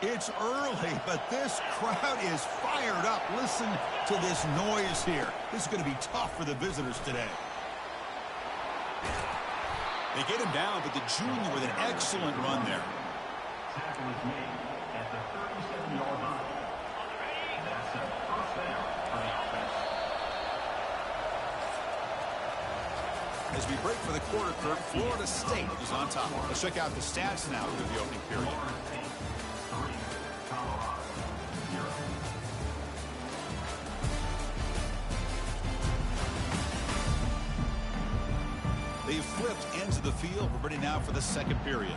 It's early, but this crowd is fired up. Listen to this noise here. This is going to be tough for the visitors today. They get him down, but the junior with an excellent run there. Tackle is made at the 37-yard line. That's a first down for the offense. As we break for the quarter, Kirk, Florida State is on top. Let's check out the stats now through the opening period. They've flipped ends of the field. We're ready now for the second period.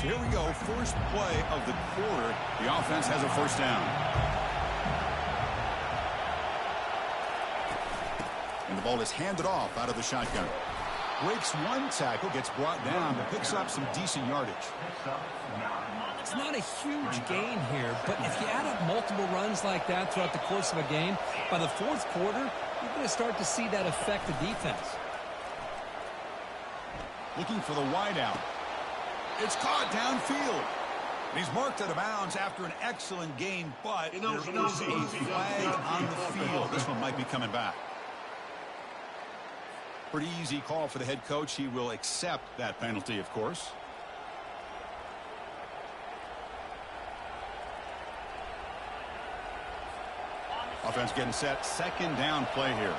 So here we go. First play of the quarter. The offense has a first down. And the ball is handed off out of the shotgun. Breaks one tackle, gets brought down, but picks up some decent yardage. It's not a huge gain here, but if you add up multiple runs like that throughout the course of a game, by the fourth quarter, you're going to start to see that affect the defense. Looking for the wideout. It's caught downfield. He's marked out of bounds after an excellent game, but there is a flag on the field. This one might be coming back. Pretty easy call for the head coach. He will accept that penalty, of course. Offense getting set. Second down play here.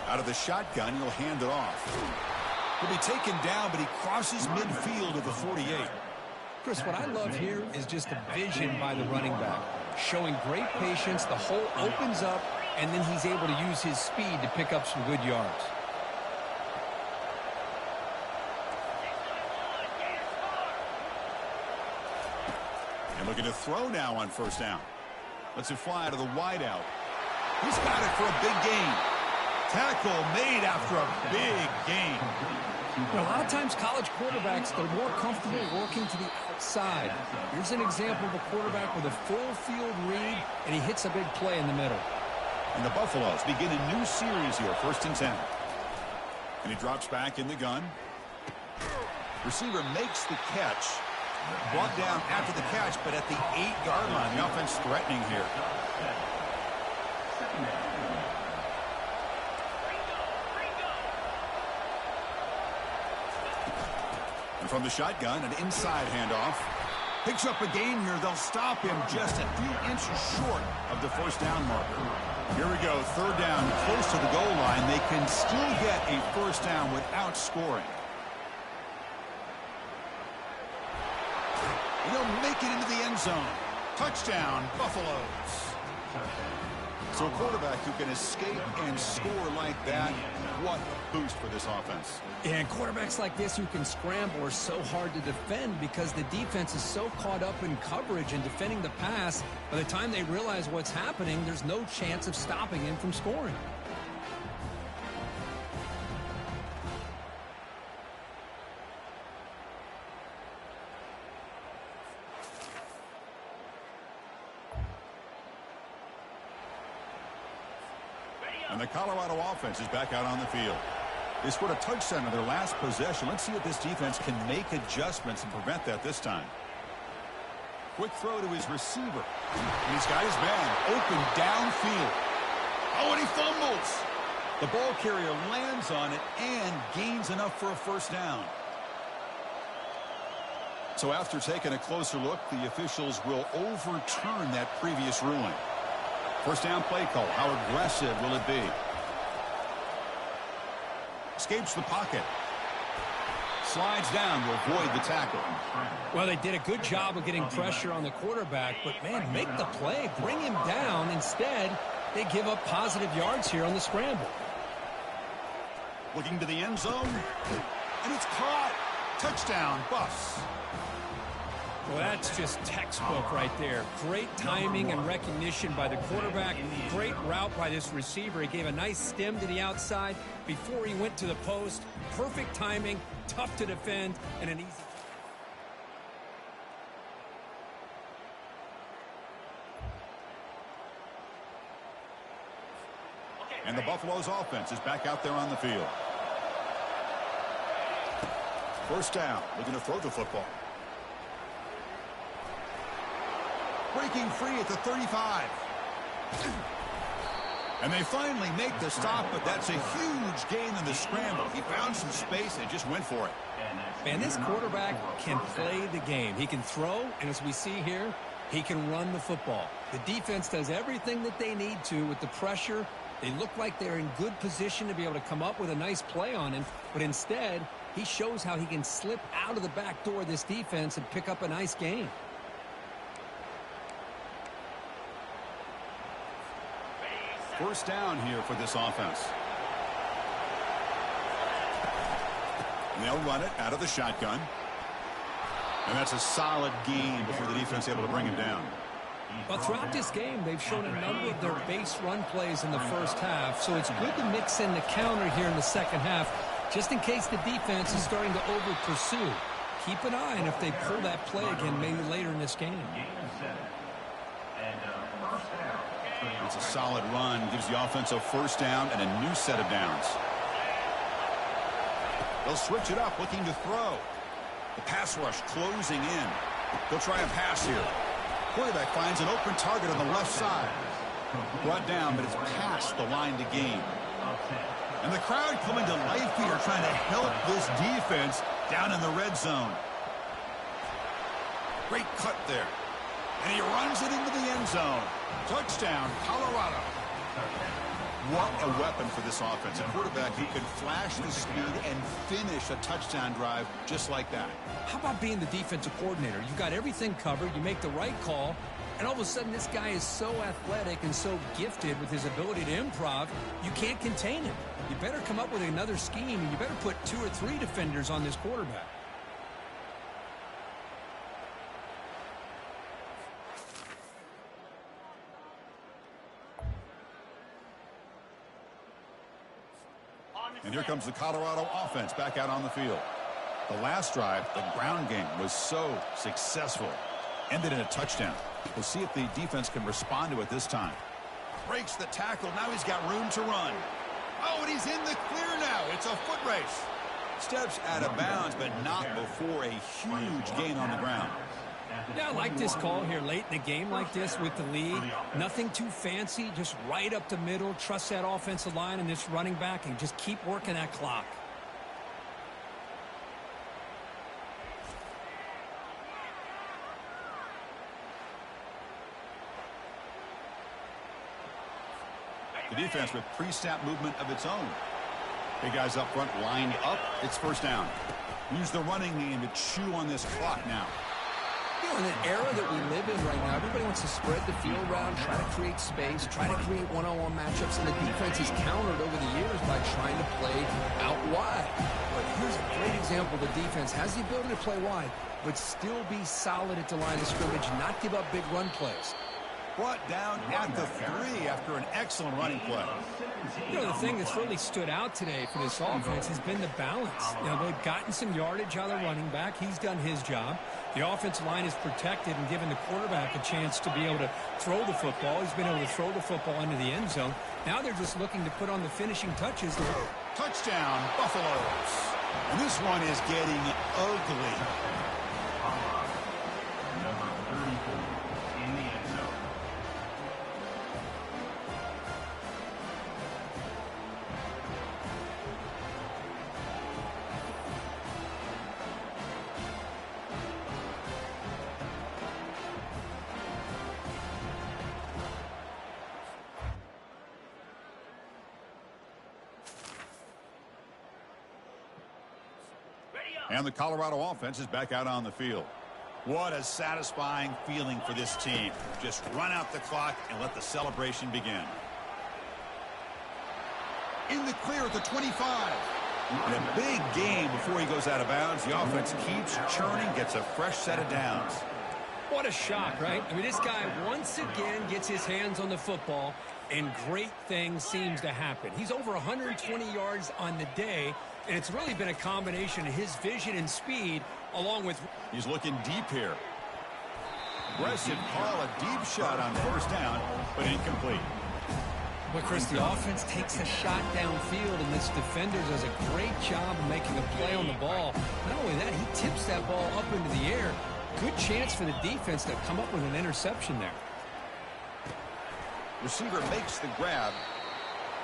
Out of the shotgun, he'll hand it off. He'll be taken down, but he crosses midfield at the 48. Chris, what I love here is just the vision by the running back. Showing great patience, the hole opens up, and then he's able to use his speed to pick up some good yards. And looking to throw now on first down. Lets it fly to the wideout. He's got it for a big gain. Tackle made after a big gain. A lot of times college quarterbacks, they're more comfortable working to the outside. Here's an example of a quarterback with a full field read, and he hits a big play in the middle. And the Buffaloes begin a new series here, 1st and 10. And he drops back in the gun. Receiver makes the catch. Brought down after the catch, but at the 8-yard line. The offense threatening here. And from the shotgun, an inside handoff. Picks up a gain here. They'll stop him just a few inches short of the first down marker. Here we go. Third down, close to the goal line. They can still get a first down without scoring. And they'll make it into the end zone. Touchdown, Buffaloes. So a quarterback who can escape and score like that, what a boost for this offense. And quarterbacks like this who can scramble are so hard to defend because the defense is so caught up in coverage and defending the pass. By the time they realize what's happening, there's no chance of stopping him from scoring. And the Colorado offense is back out on the field. They scored a touchdown in their last possession. Let's see if this defense can make adjustments and prevent that this time. Quick throw to his receiver. And he's got his man open downfield. Oh, and he fumbles. The ball carrier lands on it and gains enough for a first down. So after taking a closer look, the officials will overturn that previous ruling. First down play call. How aggressive will it be? Escapes the pocket. Slides down to avoid the tackle. Well, they did a good job of getting pressure on the quarterback, but, man, make the play. Bring him down. Instead, they give up positive yards here on the scramble. Looking to the end zone. And it's caught. Touchdown, Buffs. Well, that's just textbook right there. Great timing and recognition by the quarterback. Great route by this receiver. He gave a nice stem to the outside before he went to the post. Perfect timing, tough to defend, and an easy... And the Buffaloes offense is back out there on the field. First down, looking to throw the football. Breaking free at the 35. And they finally make the stop, but that's a huge gain in the scramble. He found some space and just went for it. Man, this quarterback can play the game. He can throw, and as we see here, he can run the football. The defense does everything that they need to with the pressure. They look like they're in good position to be able to come up with a nice play on him, but instead, he shows how he can slip out of the back door of this defense and pick up a nice gain. First down here for this offense. And they'll run it out of the shotgun. And that's a solid gain before the defense able to bring him down. But throughout this game, they've shown a number of their base run plays in the first half, so it's good to mix in the counter here in the second half, just in case the defense is starting to over-pursue. Keep an eye on if they pull that play again maybe later in this game. It's a solid run, gives the offense a first down and a new set of downs. They'll switch it up, looking to throw. The pass rush closing in. They'll try a pass here. Quarterback finds an open target on the left side. Brought down, but it's past the line to gain. And the crowd coming to life here, trying to help this defense down in the red zone. Great cut there. And he runs it into the end zone. Touchdown, Colorado. What a weapon for this offense. A quarterback who can flash the speed and finish a touchdown drive just like that. How about being the defensive coordinator? You've got everything covered. You make the right call. And all of a sudden, this guy is so athletic and so gifted with his ability to improv, you can't contain him. You better come up with another scheme, and you better put 2 or 3 defenders on this quarterback. And here comes the Colorado offense back out on the field. The last drive, the ground game, was so successful. Ended in a touchdown. We'll see if the defense can respond to it this time. Breaks the tackle. Now he's got room to run. Oh, and he's in the clear now. It's a foot race. Steps out of bounds, but not before a huge gain on the ground. Yeah, I like this call here late in the game like this with the lead. Nothing too fancy, just right up the middle. Trust that offensive line and this running back and just keep working that clock. The defense with pre-snap movement of its own. Big guys up front lined up. It's first down. Use the running game to chew on this clock now. You know, in an era that we live in right now, everybody wants to spread the field around, try to create space, try to create one-on-one matchups, and the defense is countered over the years by trying to play out wide. But here's a great example. The defense has the ability to play wide, but still be solid at the line of scrimmage, not give up big run plays. Brought down at the 3 after an excellent running play. You know, the thing that's really stood out today for this offense has been the balance. You know, they've gotten some yardage out of the running back. He's done his job. The offensive line is protected and given the quarterback a chance to be able to throw the football. He's been able to throw the football into the end zone. Now they're just looking to put on the finishing touches. Touchdown, Buffaloes. And this one is getting ugly. Number 34 in the end zone. And the Colorado offense is back out on the field. What a satisfying feeling for this team. Just run out the clock and let the celebration begin. In the clear at the 25. In a big game before he goes out of bounds, the offense keeps churning, gets a fresh set of downs. What a shock, right? I mean, this guy once again gets his hands on the football, and great things seems to happen. He's over 120 yards on the day, and it's really been a combination of his vision and speed along with... He's looking deep here. Aggressive call, a deep shot on first down, but incomplete. Well, Chris, the offense takes a shot downfield, and this defender does a great job of making a play on the ball. Not only that, he tips that ball up into the air. Good chance for the defense to come up with an interception there. Receiver makes the grab.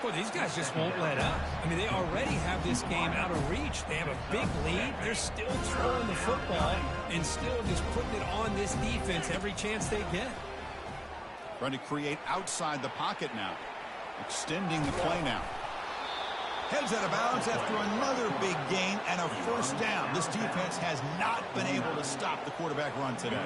Well, these guys just won't let up. I mean, they already have this game out of reach. They have a big lead. They're still throwing the football and still just putting it on this defense every chance they get. Trying to create outside the pocket now. Extending the play now. Heads out of bounds after another big gain and a first down. This defense has not been able to stop the quarterback run today.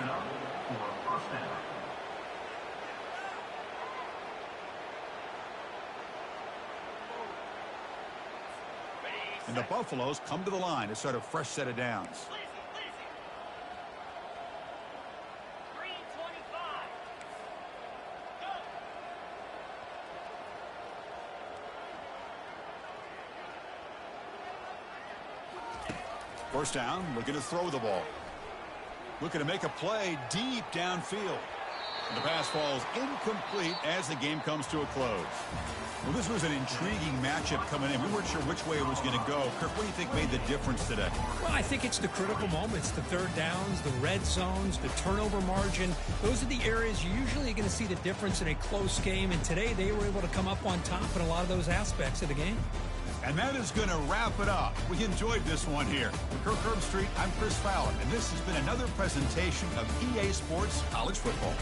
And the Buffaloes come to the line to start a fresh set of downs. First down, looking to throw the ball. Looking to make a play deep downfield. And the pass falls incomplete as the game comes to a close. Well, this was an intriguing matchup coming in. We weren't sure which way it was going to go. Kirk, what do you think made the difference today? Well, I think it's the critical moments, the third downs, the red zones, the turnover margin. Those are the areas you're usually going to see the difference in a close game. And today they were able to come up on top in a lot of those aspects of the game. And that is going to wrap it up. We enjoyed this one here. For Kirk Herbstreit, I'm Chris Fowler, and this has been another presentation of EA Sports College Football.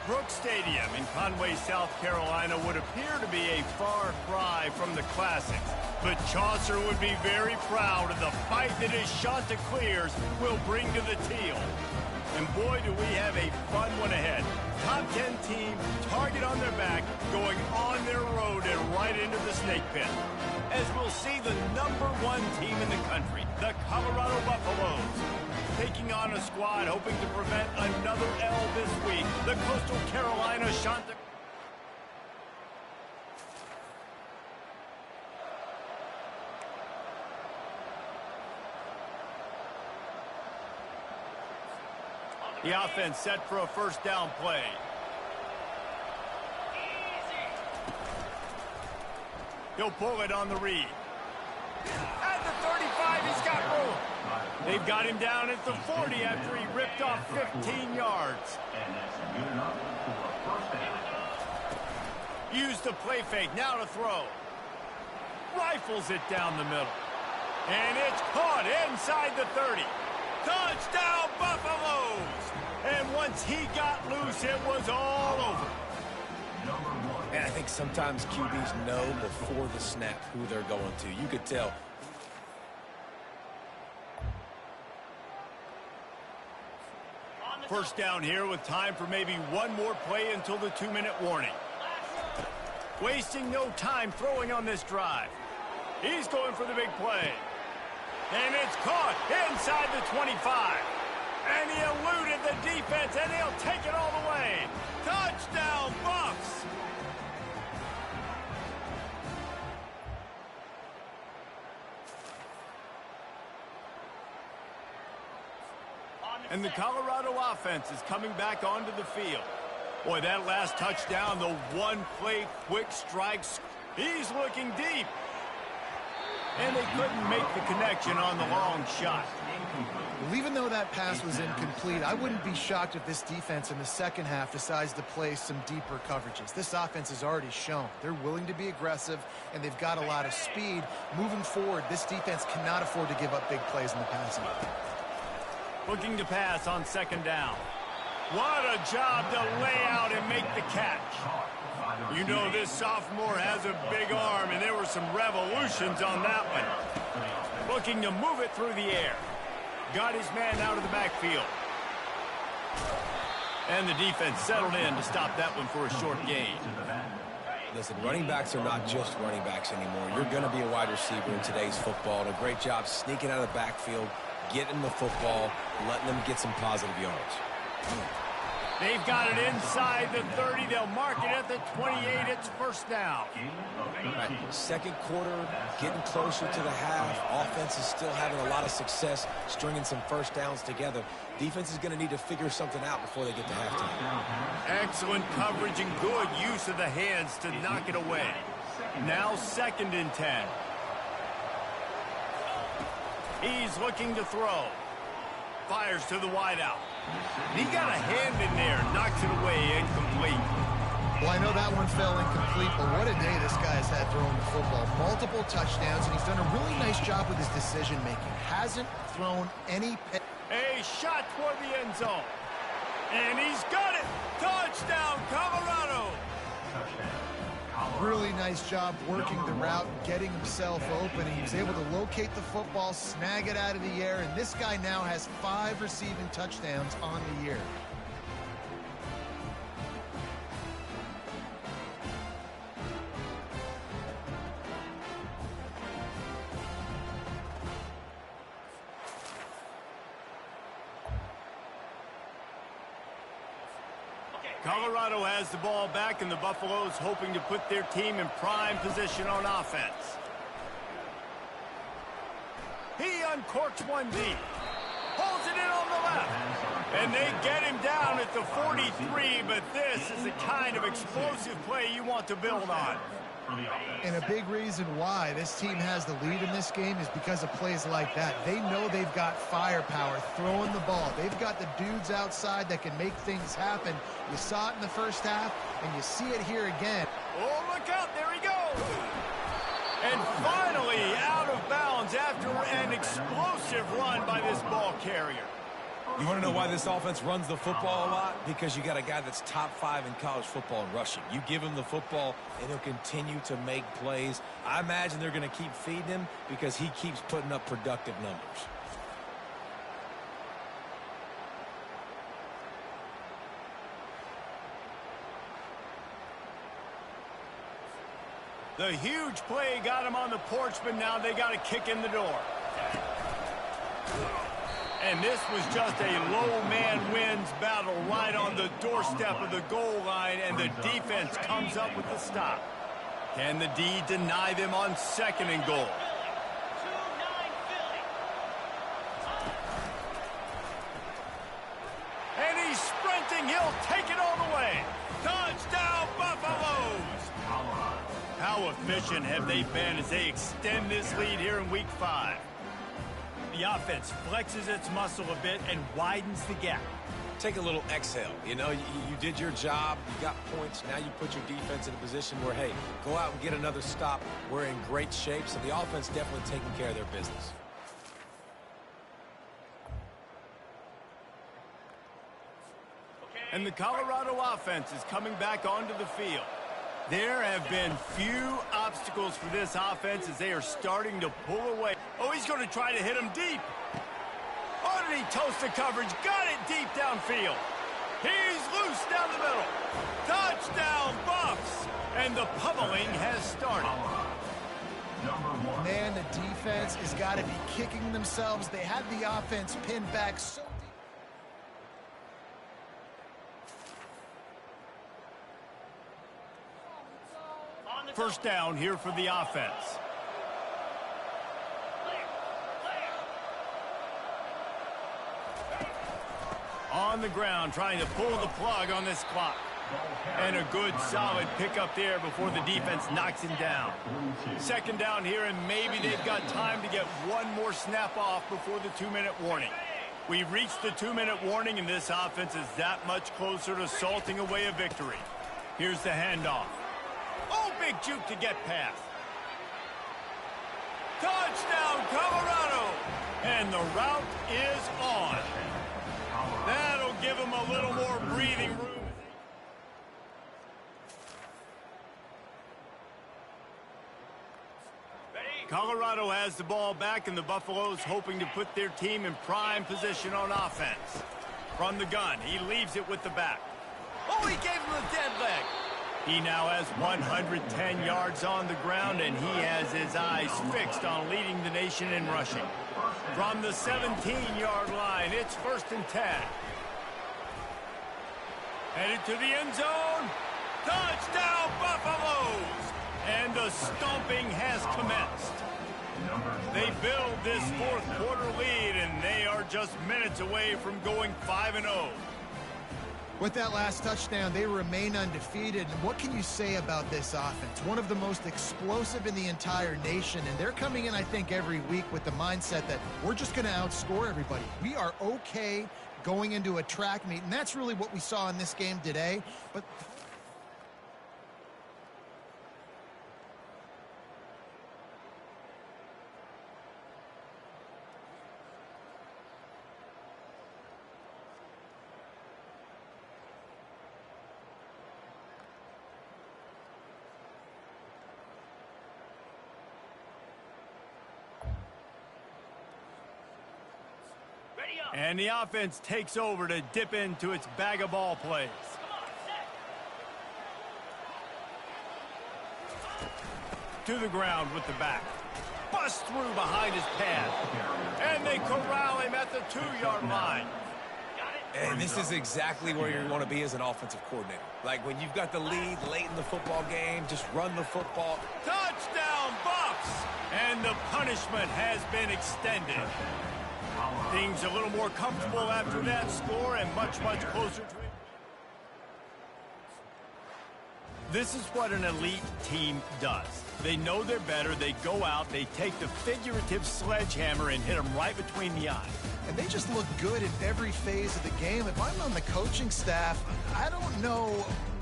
Brooks Stadium in Conway, South Carolina would appear to be a far cry from the classics, but Chaucer would be very proud of the fight that his Chanticleers will bring to the teal. And boy, do we have a fun one ahead. Top 10 team, target on their back, going on their road and right into the snake pit. As we'll see the #1 team in the country, the Colorado Buffaloes, taking on a squad hoping to prevent another L this week, the Coastal Carolina Chanticleers. The offense set for a first down play. He'll pull it on the read. At the 35, he's got room. They've got him down at the 40 after he ripped off 15 yards. And that's good enough for a first down. Use the play fake. Now to throw. Rifles it down the middle. And it's caught inside the 30. Touchdown, Buffaloes! And once he got loose, it was all over. And I think sometimes QBs know before the snap who they're going to. You could tell. First down here with time for maybe one more play until the 2-minute warning. Wasting no time throwing on this drive. He's going for the big play. And it's caught inside the 25. And he eluded the defense, and he'll take it all the way. Touchdown, Buffs! And the Colorado offense is coming back onto the field. Boy, that last touchdown, the one-play quick strikes. He's looking deep. And they couldn't make the connection on the long shot. Well, even though that pass was incomplete, I wouldn't be shocked if this defense in the second half decides to play some deeper coverages. This offense has already shown they're willing to be aggressive, and they've got a lot of speed. Moving forward, this defense cannot afford to give up big plays in the passing game. Looking to pass on second down. What a job to lay out and make the catch. You know this sophomore has a big arm, and there were some revolutions on that one. Looking to move it through the air. Got his man out of the backfield. And the defense settled in to stop that one for a short gain. Listen, running backs are not just running backs anymore. You're going to be a wide receiver in today's football. And a great job sneaking out of the backfield, getting the football, letting them get some positive yards. They've got it inside the 30. They'll mark it at the 28. It's first down. Right. Second quarter, getting closer to the half. Offense is still having a lot of success stringing some first downs together. Defense is going to need to figure something out before they get to halftime. Excellent coverage and good use of the hands to knock it away. Now 2nd and 10. He's looking to throw. Fires to the wideout. He got a hand in there, knocks it away, incomplete. Well, I know that one fell incomplete, but what a day this guy has had throwing the football. Multiple touchdowns, and he's done a really nice job with his decision-making. Hasn't thrown any... A shot toward the end zone. And he's got it. Touchdown, Colorado. Really nice job working the route, getting himself open. He was able to locate the football, snag it out of the air, and this guy now has 5 receiving touchdowns on the year. Colorado has the ball back, and the Buffaloes hoping to put their team in prime position on offense. He uncorks one deep. Pulls it in on the left. And they get him down at the 43, but this is the kind of explosive play you want to build on. And a big reason why this team has the lead in this game is because of plays like that. They know they've got firepower throwing the ball. They've got the dudes outside that can make things happen. You saw it in the first half, and you see it here again. Oh, look out. There he goes. And finally out of bounds after an explosive run by this ball carrier. You want to know why this offense runs the football a lot? Because you got a guy that's top 5 in college football in rushing. You give him the football, and he'll continue to make plays. I imagine they're going to keep feeding him because he keeps putting up productive numbers. The huge play got him on the porch, but now they got to kick in the door. And this was just a low man wins battle right on the doorstep of the goal line, and the defense comes up with the stop. Can the D deny them on 2nd and goal? And he's sprinting. He'll take it all the way. Touchdown, Buffaloes! How efficient have they been as they extend this lead here in Week 5? The offense flexes its muscle a bit and widens the gap. take a little exhale. You know, you did your job, you got points, now you put your defense in a position where, hey, go out and get another stop. We're in great shape, so the offense definitely taking care of their business. And the Colorado offense is coming back onto the field. There have been few obstacles for this offense as they are starting to pull away. Oh, he's going to try to hit him deep. Oh, did he toast the coverage? Got it deep downfield. He's loose down the middle. Touchdown, Buffs! And the pummeling has started. Man, the defense has got to be kicking themselves. They had the offense pinned back so deep. First down here for the offense. On the ground, trying to pull the plug on this clock. And a good, solid pickup there before the defense knocks him down. Second down here, and maybe they've got time to get one more snap off before the 2-minute warning. We've reached the 2-minute warning, and this offense is that much closer to salting away a victory. Here's the handoff. Oh, big juke to get past. Touchdown, Colorado! And the route is on. That'll give him a little more breathing room. Colorado has the ball back, and the Buffaloes hoping to put their team in prime position on offense. From the gun, he leaves it with the back. Oh, he gave him a dead leg. He now has 110 yards on the ground, and he has his eyes fixed on leading the nation in rushing. From the 17-yard line, it's 1st and 10. Headed to the end zone. Touchdown, Buffaloes! And the stomping has commenced. They build this fourth quarter lead, and they are just minutes away from going 5-0. With that last touchdown, they remain undefeated. And what can you say about this offense? One of the most explosive in the entire nation. And they're coming in, I think, every week with the mindset that we're just going to outscore everybody. We are okay going into a track meet. And that's really what we saw in this game today. But and the offense takes over to dip into its bag of ball plays. To the ground with the back. Bust through behind his pad. And they corral him at the 2-yard line. And this is exactly where you want to be as an offensive coordinator. Like when you've got the lead late in the football game, just run the football. Touchdown, Buffs! And the punishment has been extended. Things a little more comfortable after that score and much, much closer to it. This is what an elite team does. They know they're better. They go out. They take the figurative sledgehammer and hit them right between the eyes. And they just look good in every phase of the game. If I'm on the coaching staff, I don't know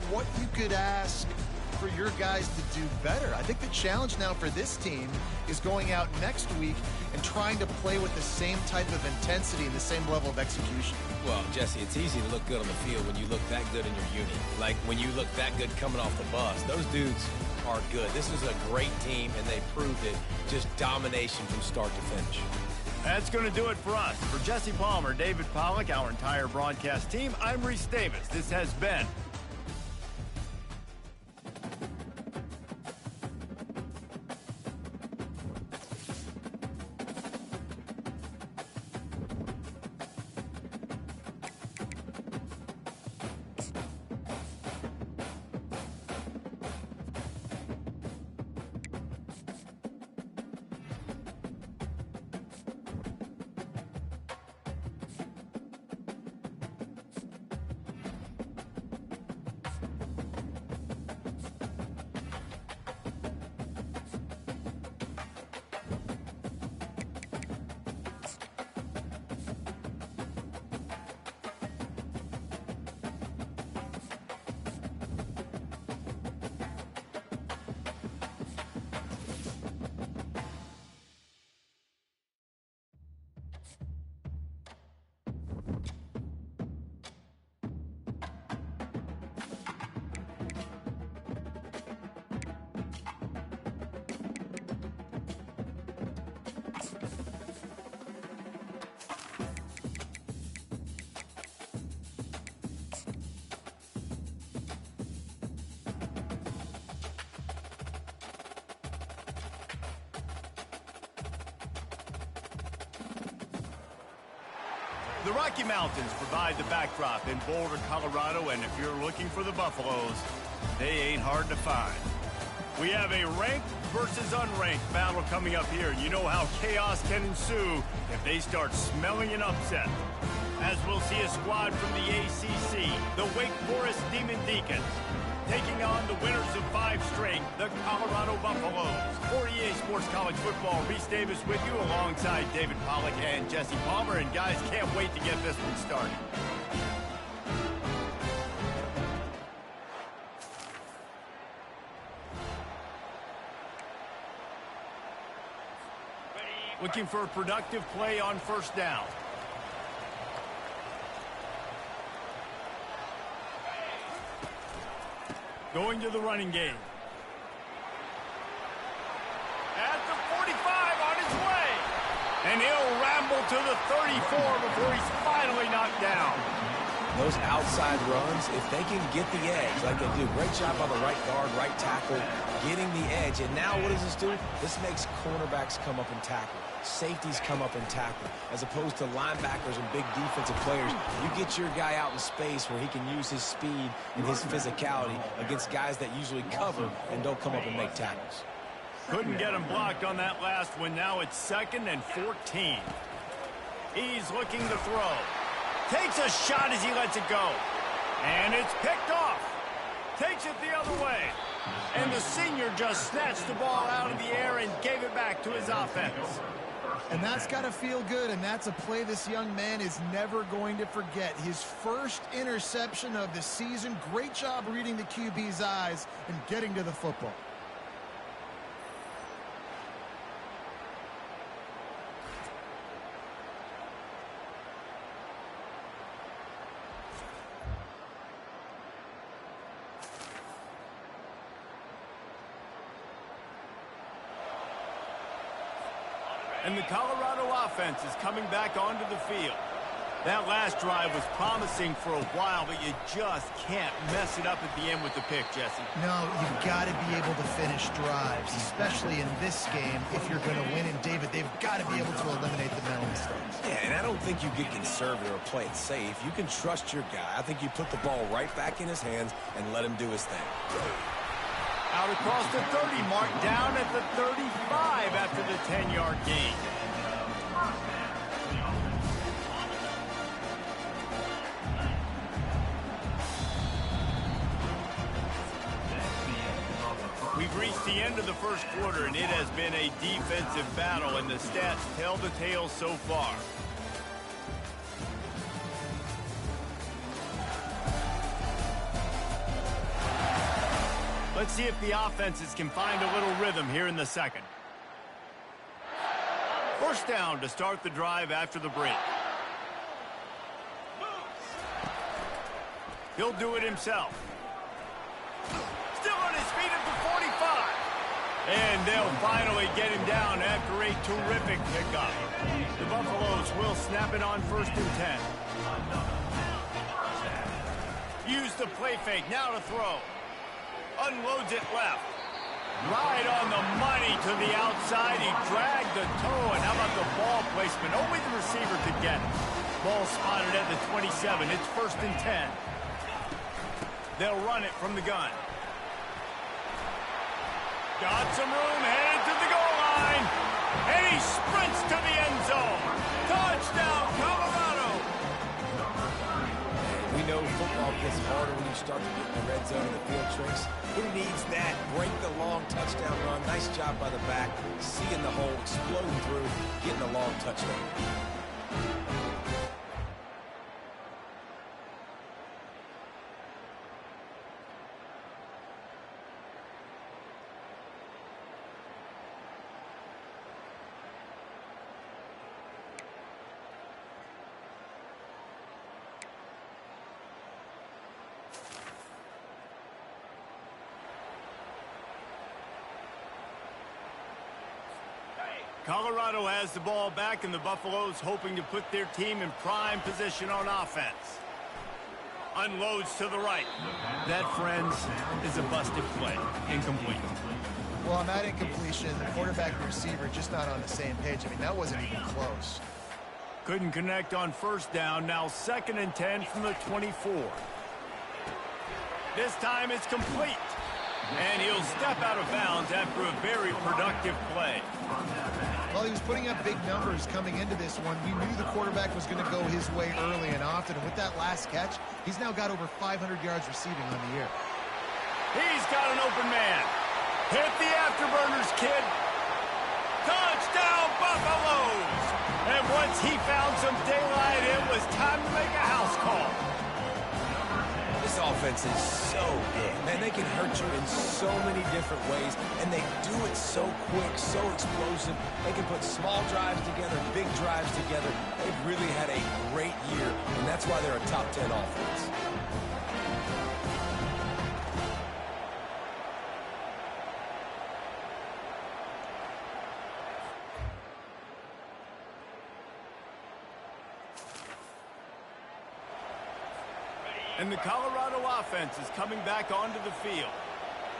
what you could ask for your guys to do better. I think the challenge now for this team is going out next week and trying to play with the same type of intensity and the same level of execution. Well, Jesse, it's easy to look good on the field when you look that good in your unit. Like when you look that good coming off the bus. Those dudes are good. This is a great team, and they proved it. Just domination from start to finish. That's going to do it for us. For Jesse Palmer, David Pollack, our entire broadcast team, I'm Reese Davis. This has been The Rocky Mountains provide the backdrop in Boulder, Colorado, and if you're looking for the Buffaloes, they ain't hard to find. We have a ranked versus unranked battle coming up here. You know how chaos can ensue if they start smelling an upset. As we'll see a squad from the ACC, the Wake Forest Demon Deacons, taking on the winners of 5 straight, the Colorado Buffaloes. For EA Sports College Football, Reese Davis with you alongside David Pollack and Jesse Palmer. And guys, can't wait to get this one started. Looking for a productive play on first down. Going to the running game. At the 45 on his way. And he'll ramble to the 34 before he's finally knocked down. Those outside runs, if they can get the edge, like they do, great job by the right guard, right tackle, getting the edge. And now what does this do? This makes cornerbacks come up and tackle. Safeties come up and tackle. As opposed to linebackers and big defensive players, you get your guy out in space where he can use his speed and his physicality against guys that usually cover and don't come up and make tackles. Couldn't get him blocked on that last one. Now it's 2nd and 14. He's looking to throw. Takes a shot as he lets it go. And it's picked off. Takes it the other way. And the senior just snatched the ball out of the air and gave it back to his offense. And that's got to feel good, and that's a play this young man is never going to forget. His first interception of the season. Great job reading the QB's eyes and getting to the football. And the Colorado offense is coming back onto the field. That last drive was promising for a while, but you just can't mess it up at the end with the pick, Jesse. No, you've got to be able to finish drives, especially in this game if you're going to win. And, David, they've got to be able to eliminate the mental mistakes. Yeah, and I don't think you get conservative or play it safe. You can trust your guy. I think you put the ball right back in his hands and let him do his thing. Out across the 30, marked down at the 35 after the 10-yard gain. We've reached the end of the first quarter, and it has been a defensive battle, and the stats tell the tale so far. Let's see if the offenses can find a little rhythm here in the second. First down to start the drive after the break. He'll do it himself. Still on his feet at the 45. And they'll finally get him down after a terrific pickup. The Buffaloes will snap it on 1st and 10. Use the play fake, now to throw. Unloads it left. Right on the money to the outside. He dragged the toe, and how about the ball placement? Only the receiver could get it. Ball spotted at the 27. It's 1st and 10. They'll run it from the gun. Got some room, headed to the goal line. And he sprints to the end zone. Touchdown, Colorado. We know football gets harder when you start to get in the red zone and the field tricks. Who needs that? Break the long touchdown run. Nice job by the back. Seeing the hole, exploding through, getting a long touchdown. Colorado has the ball back, and the Buffaloes hoping to put their team in prime position on offense. Unloads to the right. That, friends, is a busted play. Incomplete. Well, on that incompletion, the quarterback and receiver just not on the same page. I mean, that wasn't even close. Couldn't connect on first down. Now 2nd and 10 from the 24. This time it's complete. And he'll step out of bounds after a very productive play. Well, he was putting up big numbers coming into this one. We knew the quarterback was going to go his way early and often. And with that last catch, he's now got over 500 yards receiving on the year. He's got an open man. Hit the afterburners, kid. Touchdown, Buffaloes! And once he found some daylight, it was time to make a house call. This offense is so good. Man, they can hurt you in so many different ways, and they do it so quick, so explosive. They can put small drives together, big drives together. They've really had a great year, and that's why they're a top 10 offense. And the Colorado offense is coming back onto the field.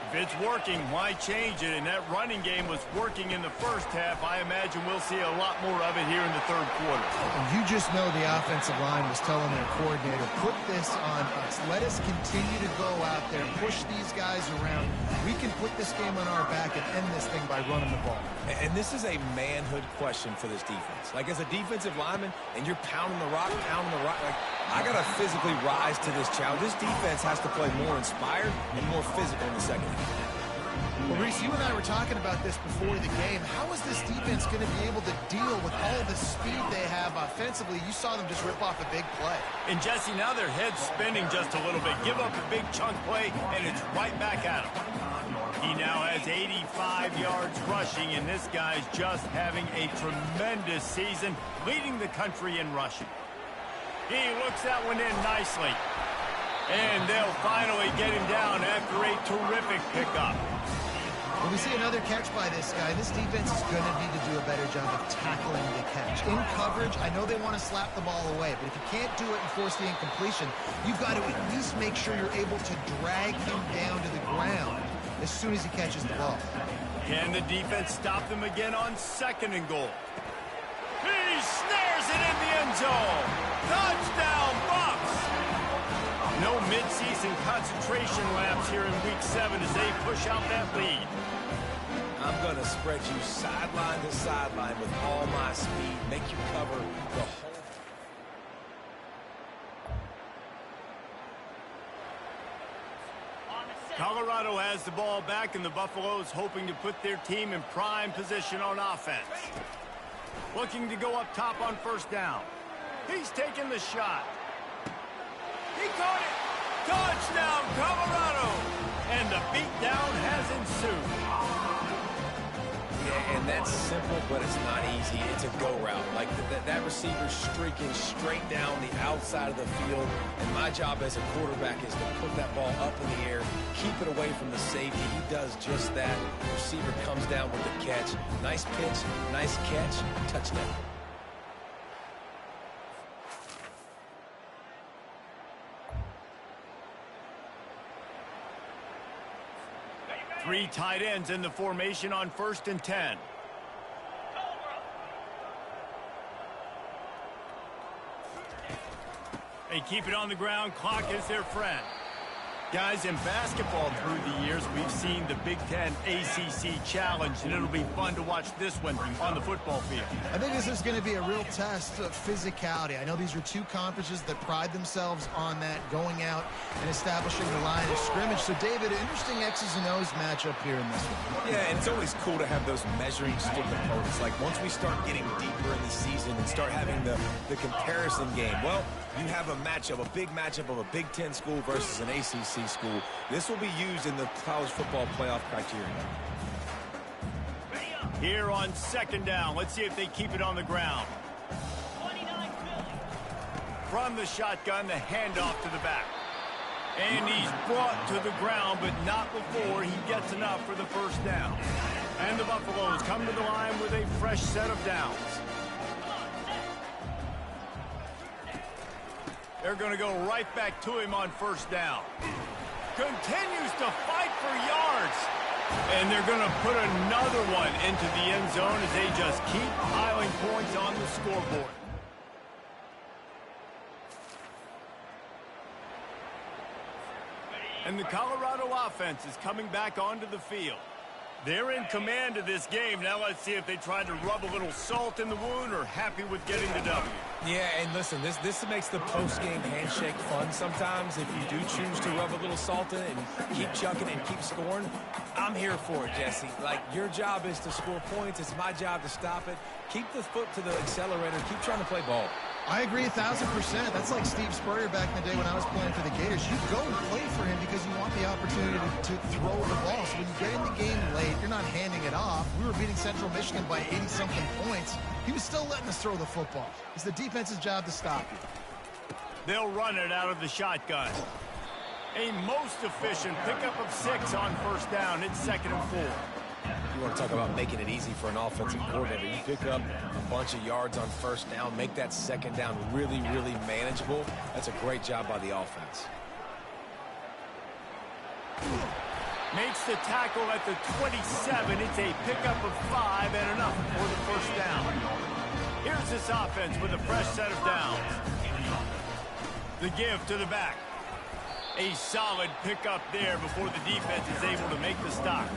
If it's working, why change it? And that running game was working in the first half. I imagine we'll see a lot more of it here in the third quarter. And you just know the offensive line was telling their coordinator, put this on us. Let us continue to go out there, push these guys around. We can put this game on our back and end this thing by running the ball. And this is a manhood question for this defense. Like, as a defensive lineman, and you're pounding the rock, like, I got to physically rise to this challenge. This defense has to play more inspired and more physical in the second half. Well, Reese, you and I were talking about this before the game. How is this defense going to be able to deal with all the speed they have offensively? You saw them just rip off a big play. And, Jesse, now their head's spinning just a little bit. Give up a big chunk play, and it's right back at him. He now has 85 yards rushing, and this guy's just having a tremendous season, leading the country in rushing. He looks that one in nicely. And they'll finally get him down after a terrific pickup. When we see another catch by this guy, this defense is going to need to do a better job of tackling the catch. In coverage, I know they want to slap the ball away, but if you can't do it and force the incompletion, you've got to at least make sure you're able to drag him down to the ground as soon as he catches the ball. Can the defense stop them again on 2nd and goal? He snares it in the end zone. Touchdown, Bucs! No midseason concentration laps here in Week 7 as they push out that lead. I'm going to spread you sideline to sideline with all my speed, make you cover the whole. Colorado has the ball back, and the Buffaloes hoping to put their team in prime position on offense. Looking to go up top on first down. He's taking the shot. He caught it. Touchdown, Colorado. And the beatdown has ensued. Yeah, and that's simple, but it's not easy. It's a go route. Like that receiver's streaking straight down the outside of the field, and my job as a quarterback is to put that ball up in the air, keep it away from the safety. He does just that. The receiver comes down with the catch. Nice pitch, nice catch, touchdown. Three tight ends in the formation on 1st and 10. They keep it on the ground. Clock is their friend. Guys, in basketball through the years, we've seen the Big Ten ACC Challenge, and it'll be fun to watch this one on the football field. I think this is going to be a real test of physicality. I know these are two conferences that pride themselves on that, going out and establishing the line of scrimmage. So, David, interesting X's and O's matchup here in this one. Yeah, and it's always cool to have those measuring stick opponents. Like, once we start getting deeper in the season and start having the comparison game, well, you have a matchup, a big matchup of a Big Ten school versus an ACC school. This will be used in the college football playoff criteria. Here on 2nd down, let's see if they keep it on the ground. From the shotgun, the handoff to the back. And he's brought to the ground, but not before he gets enough for the first down. And the Buffaloes come to the line with a fresh set of downs. They're going to go right back to him on first down. Continues to fight for yards. And they're going to put another one into the end zone as they just keep piling points on the scoreboard. And the Colorado offense is coming back onto the field. They're in command of this game. Now let's see if they try to rub a little salt in the wound or happy with getting the W. Yeah, and listen, this makes the post-game handshake fun sometimes. If you do choose to rub a little salt in it and keep chucking and keep scoring, I'm here for it, Jesse. Like, your job is to score points. It's my job to stop it. Keep the foot to the accelerator. Keep trying to play ball. I agree 1,000%. That's like Steve Spurrier back in the day when I was playing for the Gators. You go and play for him because you want the opportunity to throw the ball. So when you get in the game late, you're not handing it off. We were beating Central Michigan by 80-something points. He was still letting us throw the football. It's the defense's job to stop you. They'll run it out of the shotgun. A most efficient pickup of 6 on first down. It's 2nd and 4. You want to talk about making it easy for an offensive coordinator. You pick up a bunch of yards on first down, make that second down really, really manageable. That's a great job by the offense. Makes the tackle at the 27. It's a pickup of 5 and enough for the first down. Here's this offense with a fresh set of downs. The give to the back. A solid pickup there before the defense is able to make the stop.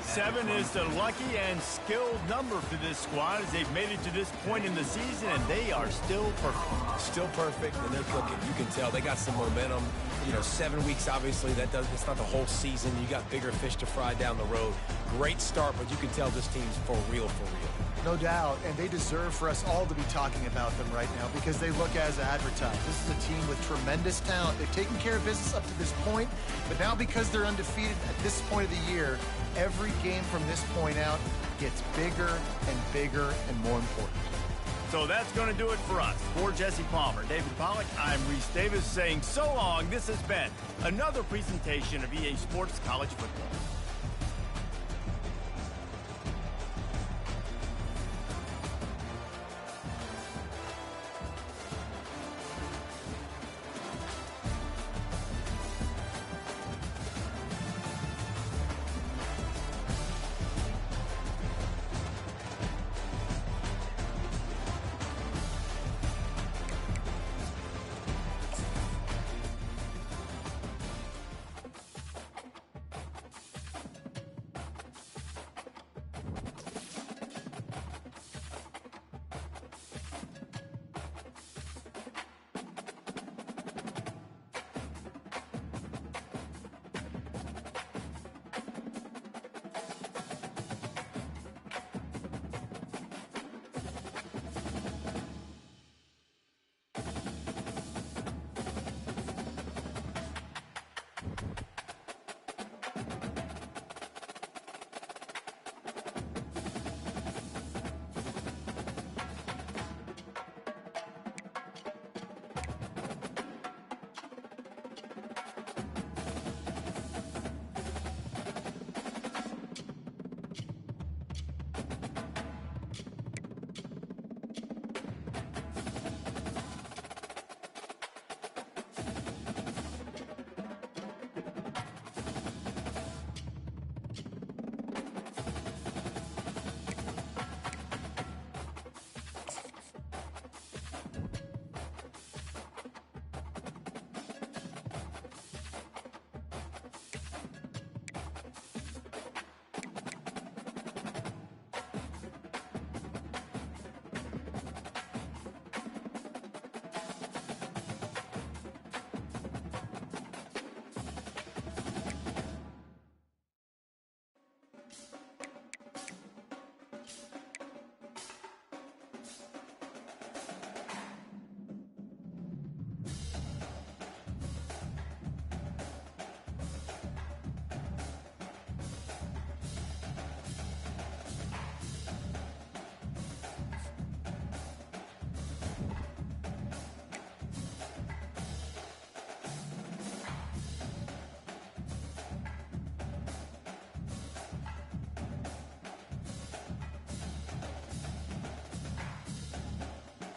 7 is the lucky and skilled number for this squad as they've made it to this point in the season, and they are still perfect. Still perfect, and they're cooking. You can tell they got some momentum. You know, 7 weeks, obviously, it's not the whole season. You got bigger fish to fry down the road. Great start, but you can tell this team's for real, for real. No doubt, and they deserve for us all to be talking about them right now because they look as advertised. This is a team with tremendous talent. They've taken care of business up to this point, but now because they're undefeated at this point of the year, every game from this point out gets bigger and bigger and more important. So that's going to do it for us. For Jesse Palmer, David Pollack, I'm Reese Davis saying so long. This has been another presentation of EA Sports College Football.